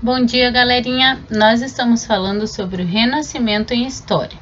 Bom dia, galerinha! Nós estamos falando sobre o Renascimento em História.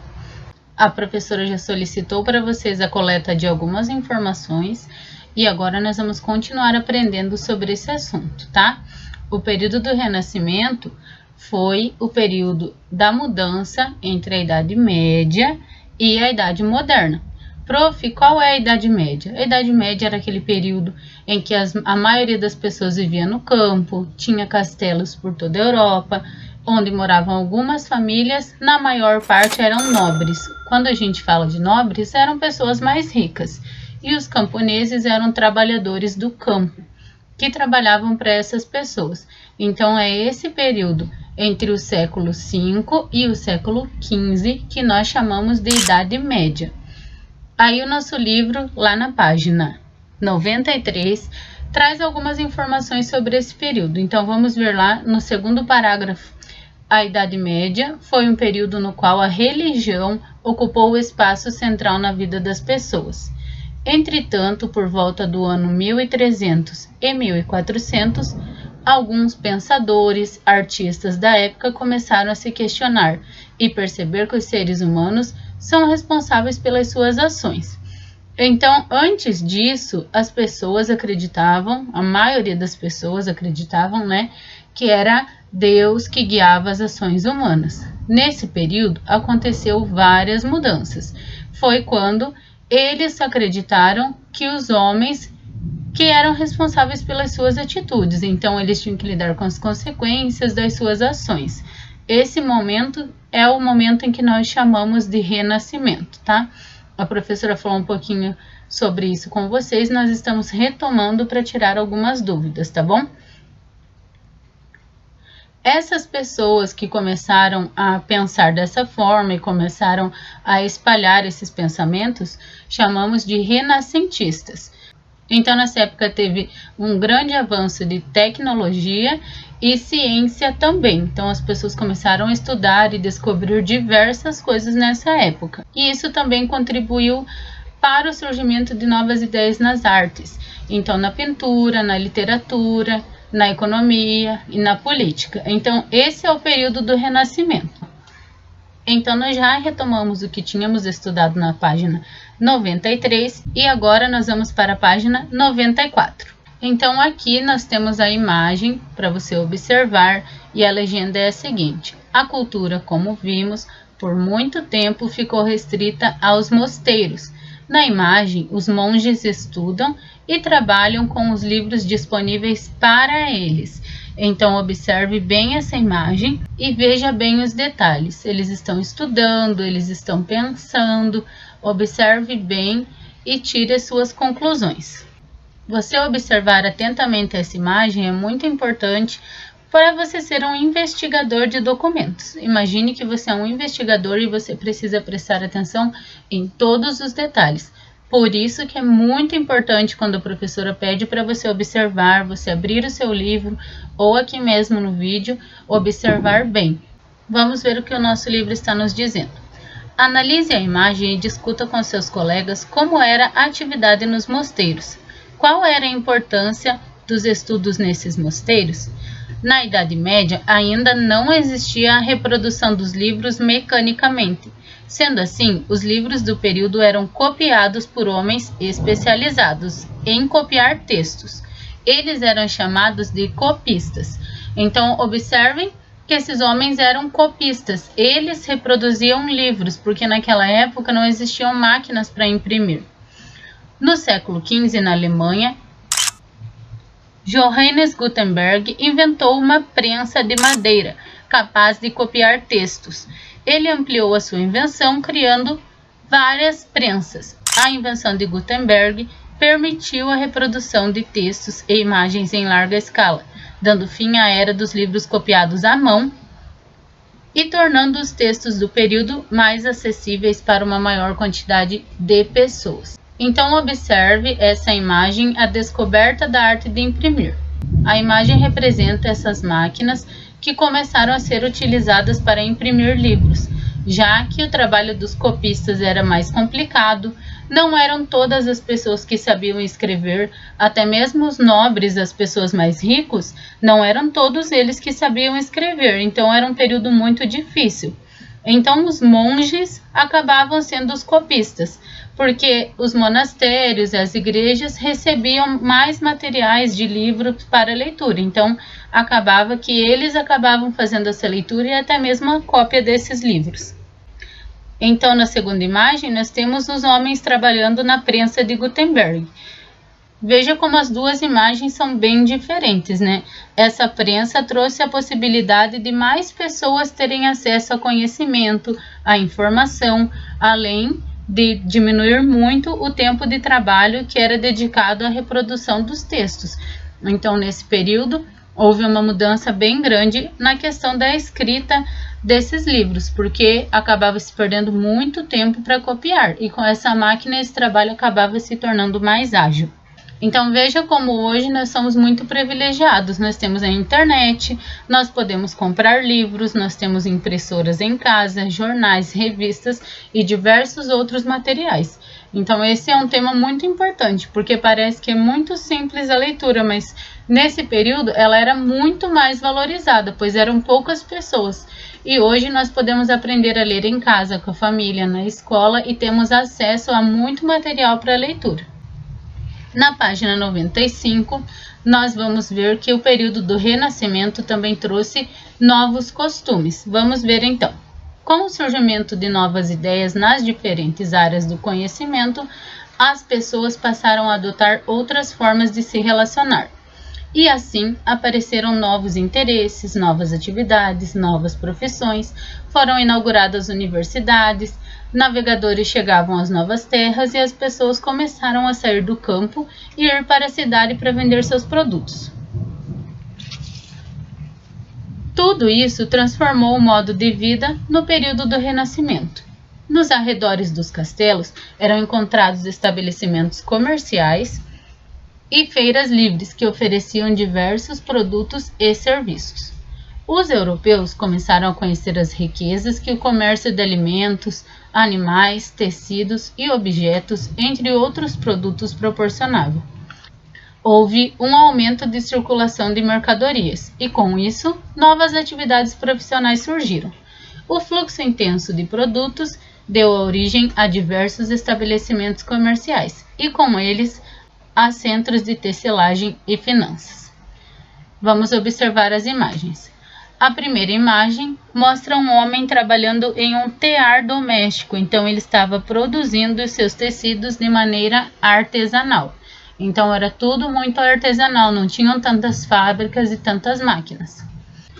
A professora já solicitou para vocês a coleta de algumas informações e agora nós vamos continuar aprendendo sobre esse assunto, tá? O período do Renascimento foi o período da mudança entre a Idade Média e a Idade Moderna. Prof, qual é a Idade Média? A Idade Média era aquele período em que a maioria das pessoas vivia no campo, tinha castelos por toda a Europa, onde moravam algumas famílias, na maior parte eram nobres. Quando a gente fala de nobres, eram pessoas mais ricas, e os camponeses eram trabalhadores do campo, que trabalhavam para essas pessoas. Então é esse período entre o século V e o século XV que nós chamamos de Idade Média. Aí o nosso livro, lá na página 93, traz algumas informações sobre esse período. Então vamos ver lá no segundo parágrafo. A Idade Média foi um período no qual a religião ocupou o espaço central na vida das pessoas. Entretanto, por volta do ano 1300 e 1400, alguns pensadores, artistas da época começaram a se questionar e perceber que os seres humanos são responsáveis pelas suas ações. Então, antes disso, as pessoas acreditavam, a maioria das pessoas acreditavam, que era Deus que guiava as ações humanas. Nesse período, aconteceu várias mudanças. Foi quando eles acreditaram que os homens que eram responsáveis pelas suas atitudes, então eles tinham que lidar com as consequências das suas ações. Esse momento é o momento em que nós chamamos de Renascimento, tá? A professora falou um pouquinho sobre isso com vocês, nós estamos retomando para tirar algumas dúvidas, tá bom? Essas pessoas que começaram a pensar dessa forma e começaram a espalhar esses pensamentos, chamamos de renascentistas. Então, nessa época teve um grande avanço de tecnologia e ciência também. Então, as pessoas começaram a estudar e descobrir diversas coisas nessa época. E isso também contribuiu para o surgimento de novas ideias nas artes. Então, na pintura, na literatura, na economia e na política. Então, esse é o período do Renascimento. Então, nós já retomamos o que tínhamos estudado na página 93 e agora nós vamos para a página 94. Então, aqui nós temos a imagem para você observar e a legenda é a seguinte: a cultura, como vimos, por muito tempo ficou restrita aos mosteiros. Na imagem, os monges estudam e trabalham com os livros disponíveis para eles. Então, observe bem essa imagem e veja bem os detalhes. Eles estão estudando, eles estão pensando. Observe bem e tire as suas conclusões. Você observar atentamente essa imagem é muito importante para você ser um investigador de documentos. Imagine que você é um investigador e você precisa prestar atenção em todos os detalhes. Por isso que é muito importante quando a professora pede para você observar, você abrir o seu livro ou aqui mesmo no vídeo, observar bem. Vamos ver o que o nosso livro está nos dizendo. Analise a imagem e discuta com seus colegas como era a atividade nos mosteiros. Qual era a importância dos estudos nesses mosteiros? Na Idade Média, ainda não existia a reprodução dos livros mecanicamente. Sendo assim, os livros do período eram copiados por homens especializados em copiar textos. Eles eram chamados de copistas. Então, observem que esses homens eram copistas. Eles reproduziam livros, porque naquela época não existiam máquinas para imprimir. No século XV, na Alemanha, Johannes Gutenberg inventou uma prensa de madeira, capaz de copiar textos. Ele ampliou a sua invenção, criando várias prensas. A invenção de Gutenberg permitiu a reprodução de textos e imagens em larga escala, dando fim à era dos livros copiados à mão e tornando os textos do período mais acessíveis para uma maior quantidade de pessoas. Então, observe essa imagem, a descoberta da arte de imprimir. A imagem representa essas máquinas que começaram a ser utilizadas para imprimir livros, já que o trabalho dos copistas era mais complicado, Não eram todas as pessoas que sabiam escrever, até mesmo os nobres, as pessoas mais ricos, não eram todos eles que sabiam escrever, então era um período muito difícil. Então os monges acabavam sendo os copistas, porque os monastérios e as igrejas recebiam mais materiais de livros para leitura, então acabava que eles acabavam fazendo essa leitura e até mesmo a cópia desses livros. Então, na segunda imagem, nós temos os homens trabalhando na prensa de Gutenberg. Veja como as duas imagens são bem diferentes, né? Essa prensa trouxe a possibilidade de mais pessoas terem acesso a conhecimento, a informação, além de diminuir muito o tempo de trabalho que era dedicado à reprodução dos textos. Então, nesse período, houve uma mudança bem grande na questão da escrita desses livros, porque acabava se perdendo muito tempo para copiar, e com essa máquina esse trabalho acabava se tornando mais ágil. Então veja como hoje nós somos muito privilegiados, nós temos a internet, nós podemos comprar livros, nós temos impressoras em casa, jornais, revistas e diversos outros materiais. Então esse é um tema muito importante, porque parece que é muito simples a leitura, mas nesse período ela era muito mais valorizada, pois eram poucas pessoas. E hoje nós podemos aprender a ler em casa, com a família, na escola e temos acesso a muito material para leitura. Na página 95, nós vamos ver que o período do Renascimento também trouxe novos costumes. Vamos ver então. Com o surgimento de novas ideias nas diferentes áreas do conhecimento, as pessoas passaram a adotar outras formas de se relacionar. E assim apareceram novos interesses, novas atividades, novas profissões, foram inauguradas universidades, navegadores chegavam às novas terras e as pessoas começaram a sair do campo e ir para a cidade para vender seus produtos. Tudo isso transformou o modo de vida no período do Renascimento. Nos arredores dos castelos eram encontrados estabelecimentos comerciais e feiras livres que ofereciam diversos produtos e serviços. Os europeus começaram a conhecer as riquezas que o comércio de alimentos, animais, tecidos e objetos, entre outros produtos, proporcionava. Houve um aumento de circulação de mercadorias e, com isso, novas atividades profissionais surgiram. O fluxo intenso de produtos deu origem a diversos estabelecimentos comerciais e, com eles, a centros de tecelagem e finanças. Vamos observar as imagens. A primeira imagem mostra um homem trabalhando em um tear doméstico, então ele estava produzindo os seus tecidos de maneira artesanal. Então era tudo muito artesanal, não tinham tantas fábricas e tantas máquinas.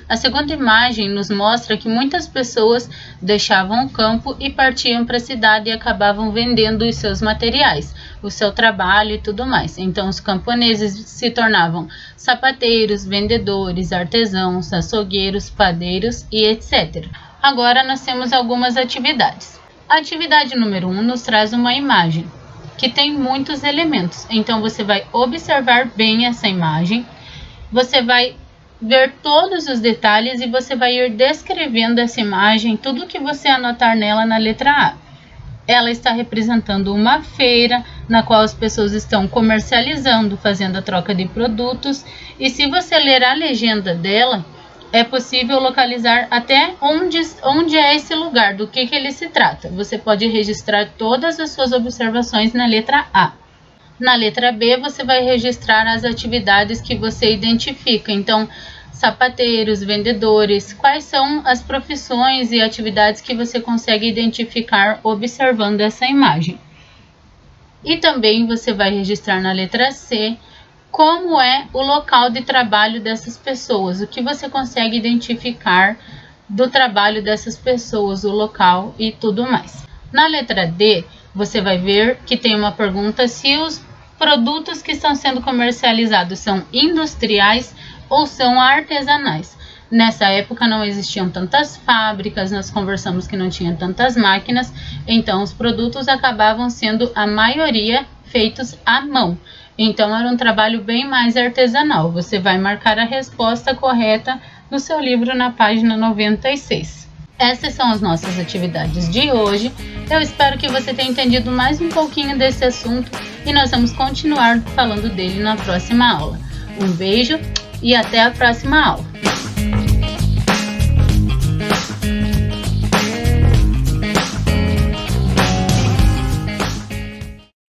A segunda imagem nos mostra que muitas pessoas deixavam o campo e partiam para a cidade e acabavam vendendo os seus materiais, o seu trabalho e tudo mais. Então os camponeses se tornavam sapateiros, vendedores, artesãos, açougueiros, padeiros e etc. Agora nós temos algumas atividades. A atividade número 1 nos traz uma imagem que tem muitos elementos. Então você vai observar bem essa imagem, você vai ver todos os detalhes e você vai ir descrevendo essa imagem, tudo que você anotar nela na letra A. Ela está representando uma feira na qual as pessoas estão comercializando, fazendo a troca de produtos, e se você ler a legenda dela, é possível localizar até onde é esse lugar, do que ele se trata. Você pode registrar todas as suas observações na letra A. Na letra B, você vai registrar as atividades que você identifica. Então, sapateiros, vendedores, quais são as profissões e atividades que você consegue identificar observando essa imagem. E também você vai registrar na letra C como é o local de trabalho dessas pessoas, o que você consegue identificar do trabalho dessas pessoas, o local e tudo mais. Na letra D, você vai ver que tem uma pergunta se os produtos que estão sendo comercializados são industriais ou são artesanais. Nessa época não existiam tantas fábricas, nós conversamos que não tinha tantas máquinas, então os produtos acabavam sendo a maioria feitos à mão. Então era um trabalho bem mais artesanal. Você vai marcar a resposta correta no seu livro na página 96. Essas são as nossas atividades de hoje. Eu espero que você tenha entendido mais um pouquinho desse assunto e nós vamos continuar falando dele na próxima aula. Um beijo e até a próxima aula!